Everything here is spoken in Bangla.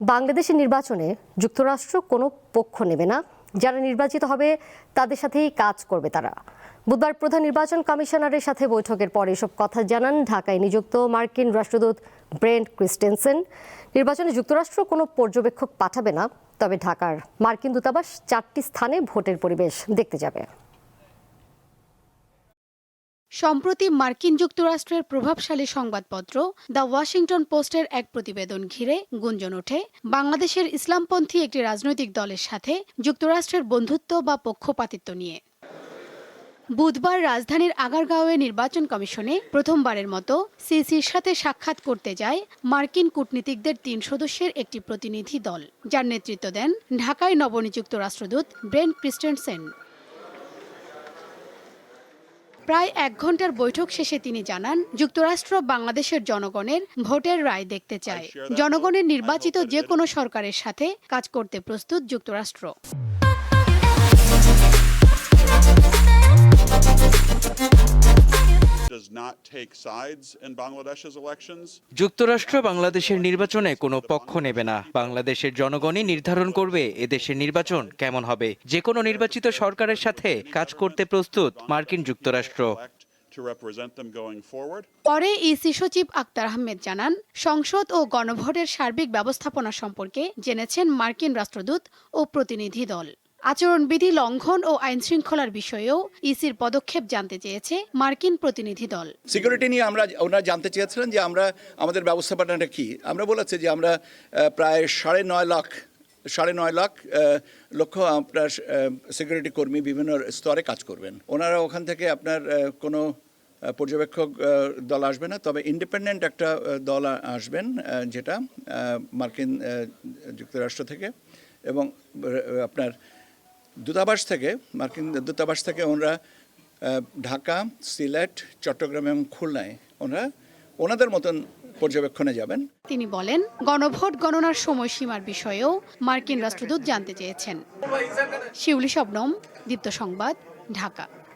বাংলাদেশের নির্বাচনে যুক্তরাষ্ট্র কোনো পক্ষ নেবে না, যারা নির্বাচিত হবে তাদের সাথেই কাজ করবে তারা। বুধবার প্রধান নির্বাচন কমিশনারের সাথে বৈঠকের পরে এসব কথা জানান ঢাকায় নিযুক্ত মার্কিন রাষ্ট্রদূত ব্রেন্ট ক্রিস্টেনসেন। নির্বাচনে যুক্তরাষ্ট্র কোনো পর্যবেক্ষক পাঠাবে না, তবে ঢাকার মার্কিন দূতাবাস 4টি স্থানে ভোটের পরিবেশ দেখতে যাবে। সম্প্রতি মার্কিন যুক্তরাষ্ট্রের প্রভাবশালী সংবাদপত্র দ্য ওয়াশিংটন পোস্টের এক প্রতিবেদন ঘিরে গুঞ্জন ওঠে বাংলাদেশের ইসলামপন্থী একটি রাজনৈতিক দলের সাথে যুক্তরাষ্ট্রের বন্ধুত্ব বা পক্ষপাতিত্ব নিয়ে। বুধবার রাজধানীর আগারগাঁওয়ে নির্বাচন কমিশনে প্রথমবারের মতো সিসির সাথে সাক্ষাৎ করতে যায় মার্কিন কূটনীতিকদের 3 সদস্যের একটি প্রতিনিধি দল, যার নেতৃত্ব দেন ঢাকায় নবনিযুক্ত রাষ্ট্রদূত ব্রেন্ট ক্রিস্টেনসেন। প্রায় 1 ঘন্টার বৈঠক শেষে তিনি জানান, যুক্তরাষ্ট্র বাংলাদেশের জনগণের ভোটের রায় দেখতে চায়। জনগণের নির্বাচিত যে কোনো সরকারের সাথে কাজ করতে প্রস্তুত যুক্তরাষ্ট্র। যুক্তরাষ্ট্র বাংলাদেশের নির্বাচনে কোনো পক্ষ নেবে না। বাংলাদেশের জনগণই নির্ধারণ করবে এদেশের নির্বাচন কেমন হবে। যে কোনো নির্বাচিত সরকারের সাথে কাজ করতে প্রস্তুত মার্কিন যুক্তরাষ্ট্র। পরে ইসি সচিব আক্তার আহমেদ জানান, সংসদ ও গণভোটের সার্বিক ব্যবস্থাপনা সম্পর্কে জেনেছেন মার্কিন রাষ্ট্রদূত ও প্রতিনিধি দল। আচরণবিধি লঙ্ঘন ও আইন শৃঙ্খলার বিষয়েও ইসির পদক্ষেপ জানতে চেয়েছে মার্কিন প্রতিনিধি দল। সিকিউরিটি নিয়ে ওনারা জানতে চেয়েছিলেন যে আমাদের ব্যবস্থাপনাটা কি। আমরা বলেছি যে আমরা প্রায় 9.5 লক্ষ আপনার সিকিউরিটি কর্মী বিভিন্ন স্তরে কাজ করবেন। ওনারা ওখান থেকে আপনার কোনো পর্যবেক্ষক দল আসবে না, তবে ইন্ডিপেন্ডেন্ট একটা দল আসবেন, যেটা মার্কিন যুক্তরাষ্ট্র থেকে এবং আপনার মার্কিন দূতাবাস থেকে ওনারা ঢাকা, সিলেট, চট্টগ্রাম এবং খুলনায় ওনাদের মতন পর্যবেক্ষণে যাবেন। তিনি বলেন, গণভোট গণনার সময়সীমার বিষয়েও মার্কিন রাষ্ট্রদূত জানতে চেয়েছেন। শিউলি শবনম, দীপ্ত সংবাদ, ঢাকা।